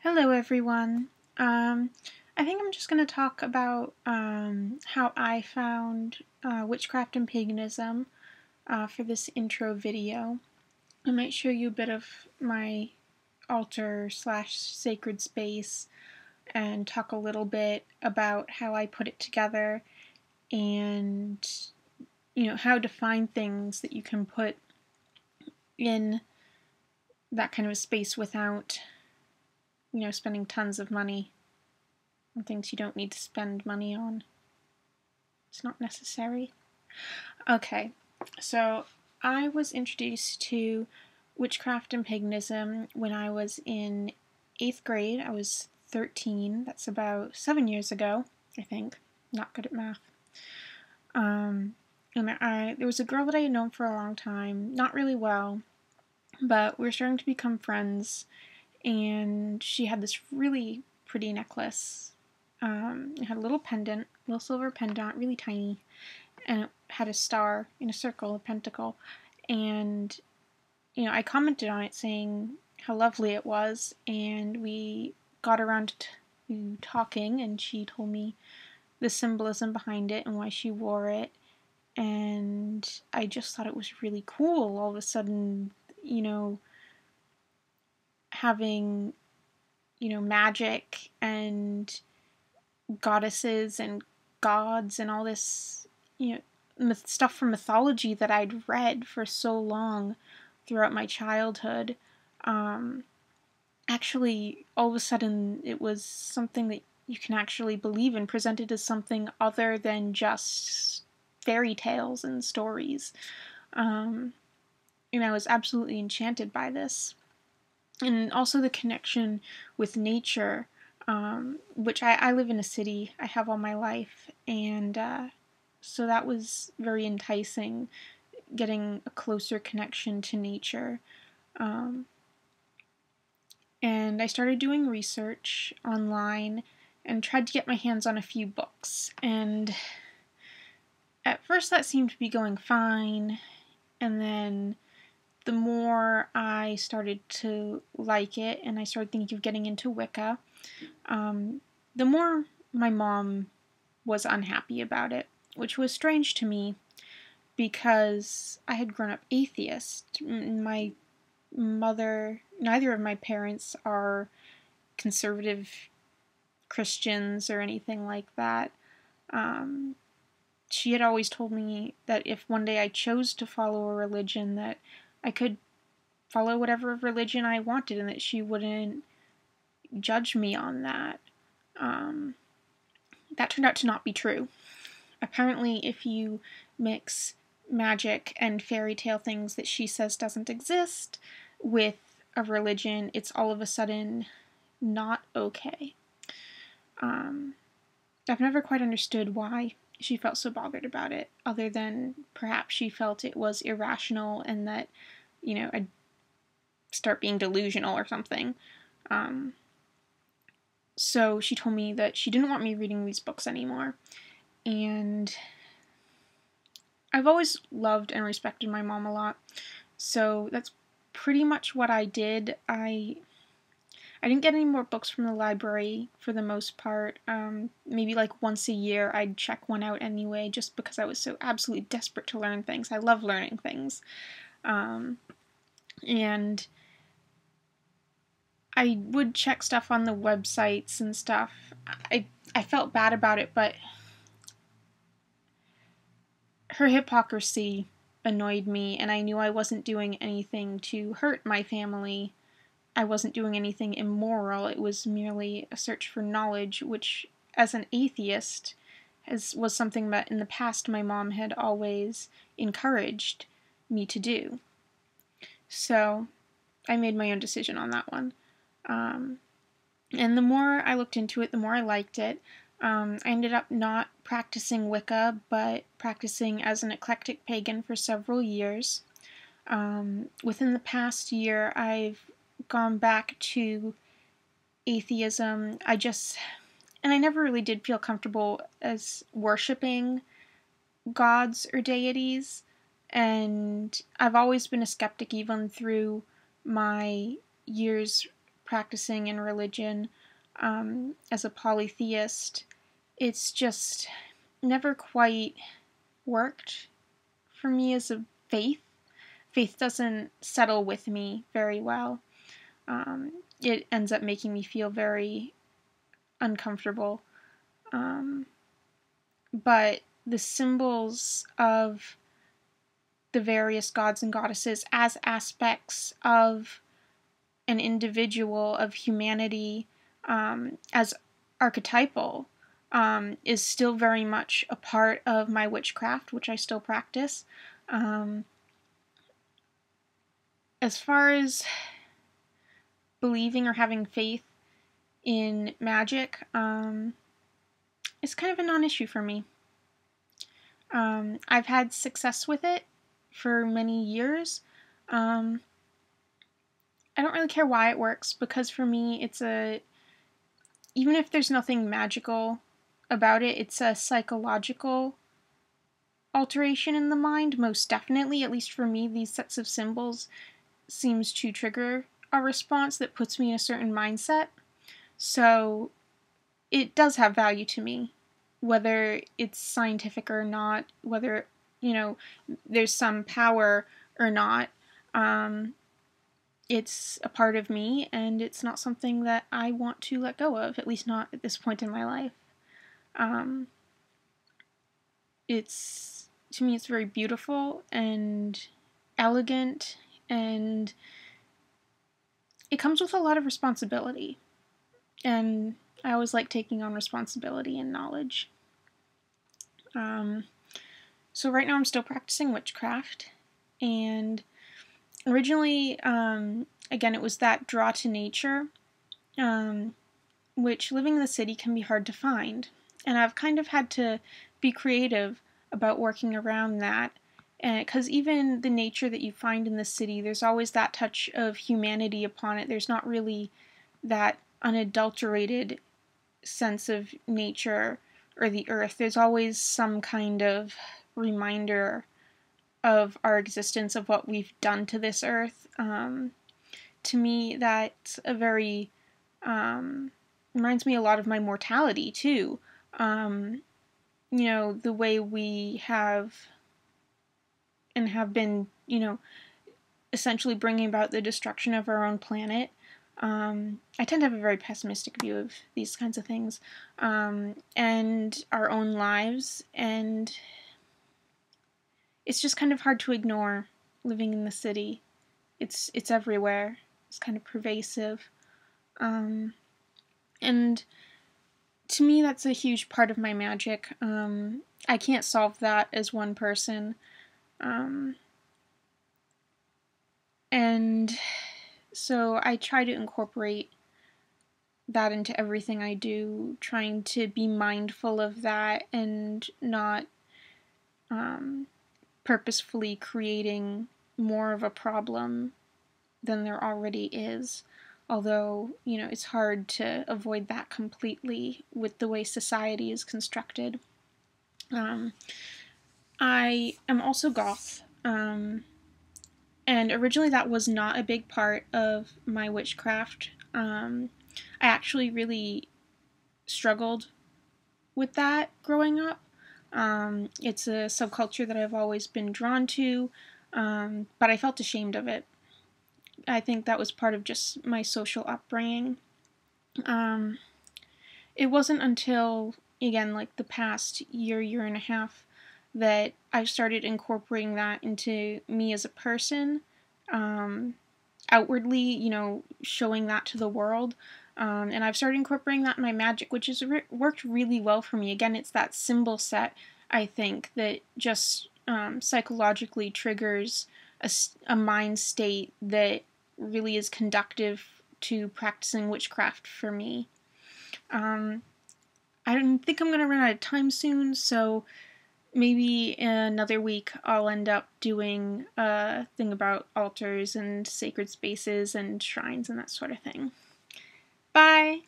Hello, everyone. I think I'm just going to talk about how I found witchcraft and paganism for this intro video. I might show you a bit of my altar slash sacred space and talk a little bit about how I put it together and, how to find things that you can put in that kind of a space without, spending tons of money on things you don't need to spend money on. It's not necessary. Okay, so I was introduced to witchcraft and paganism when I was in 8th grade. I was 13. That's about 7 years ago, I think. Not good at math. There was a girl that I had known for a long time, not really well, but we were starting to become friends, and she had this really pretty necklace. It had a little pendant, little silver pendant, really tiny, and it had a star in a circle, a pentacle, and, I commented on it saying how lovely it was, and we got around to talking, and she told me the symbolism behind it and why she wore it, and I just thought it was really cool, all of a sudden, having, magic and goddesses and gods and all this, stuff from mythology that I'd read for so long throughout my childhood. Actually, all of a sudden, it was something that you can actually believe in, presented as something other than just fairy tales and stories. I was absolutely enchanted by this. And also the connection with nature, which I live in a city, I have all my life, and so that was very enticing, getting a closer connection to nature. And I started doing research online and tried to get my hands on a few books. And at first that seemed to be going fine, and then the more I started to like it and I started thinking of getting into Wicca, the more my mom was unhappy about it, which was strange to me because I had grown up atheist. My mother, neither of my parents are conservative Christians or anything like that. She had always told me that if one day I chose to follow a religion, that I could follow whatever religion I wanted and that she wouldn't judge me on that. That turned out to not be true. Apparently, if you mix magic and fairy tale things that she says doesn't exist with a religion, it's all of a sudden not okay. I've never quite understood why she felt so bothered about it, other than perhaps she felt it was irrational and that, I'd start being delusional or something. So she told me that she didn't want me reading these books anymore. And I've always loved and respected my mom a lot. So that's pretty much what I did. I didn't get any more books from the library for the most part. Maybe like once a year I'd check one out anyway, just because I was so absolutely desperate to learn things. I love learning things. And I would check stuff on the websites and stuff. I felt bad about it, but her hypocrisy annoyed me, and I knew I wasn't doing anything to hurt my family. I wasn't doing anything immoral. It was merely a search for knowledge, which, as an atheist, was something that in the past my mom had always encouraged me to do. So I made my own decision on that one. And the more I looked into it, the more I liked it. I ended up not practicing Wicca, but practicing as an eclectic pagan for several years. Within the past year, I've gone back to atheism. And I never really did feel comfortable as worshipping gods or deities. And I've always been a skeptic even through my years practicing in religion as a polytheist, it's just never quite worked for me as a faith. Faith doesn't settle with me very well. It ends up making me feel very uncomfortable. But the symbols of the various gods and goddesses as aspects of an individual, of humanity, as archetypal, is still very much a part of my witchcraft, which I still practice. As far as believing or having faith in magic, it's kind of a non-issue for me. I've had success with it for many years. I don't really care why it works, because for me even if there's nothing magical about it, it's a psychological alteration in the mind, most definitely. At least for me, these sets of symbols seems to trigger a response that puts me in a certain mindset. So it does have value to me, whether it's scientific or not, whether, there's some power or not. It's a part of me, and it's not something that I want to let go of, at least not at this point in my life. To me, it's very beautiful and elegant, and it comes with a lot of responsibility. And I always like taking on responsibility and knowledge. So right now I'm still practicing witchcraft, and originally, again, it was that draw to nature, which living in the city can be hard to find. And I've kind of had to be creative about working around that. Because even the nature that you find in the city, there's always that touch of humanity upon it. There's not really that unadulterated sense of nature or the earth. There's always some kind of reminder of our existence, of what we've done to this earth. To me, that's a very reminds me a lot of my mortality too. The way we have and have been, essentially bringing about the destruction of our own planet. I tend to have a very pessimistic view of these kinds of things, and our own lives, and it's just kind of hard to ignore living in the city. It's everywhere. It's kind of pervasive. And to me, that's a huge part of my magic. I can't solve that as one person. And so I try to incorporate that into everything I do, trying to be mindful of that and not purposefully creating more of a problem than there already is. Although, it's hard to avoid that completely with the way society is constructed. I am also goth. And originally that was not a big part of my witchcraft. I actually really struggled with that growing up. It's a subculture that I've always been drawn to, but I felt ashamed of it. I think that was part of just my social upbringing. It wasn't until, again, like the past year and a half, that I started incorporating that into me as a person, outwardly, showing that to the world. And I've started incorporating that in my magic, which has worked really well for me. Again, it's that symbol set, I think, that just psychologically triggers a mind state that really is conductive to practicing witchcraft for me. I don't think I'm going to run out of time soon, so maybe in another week I'll end up doing a thing about altars and sacred spaces and shrines and that sort of thing. Bye!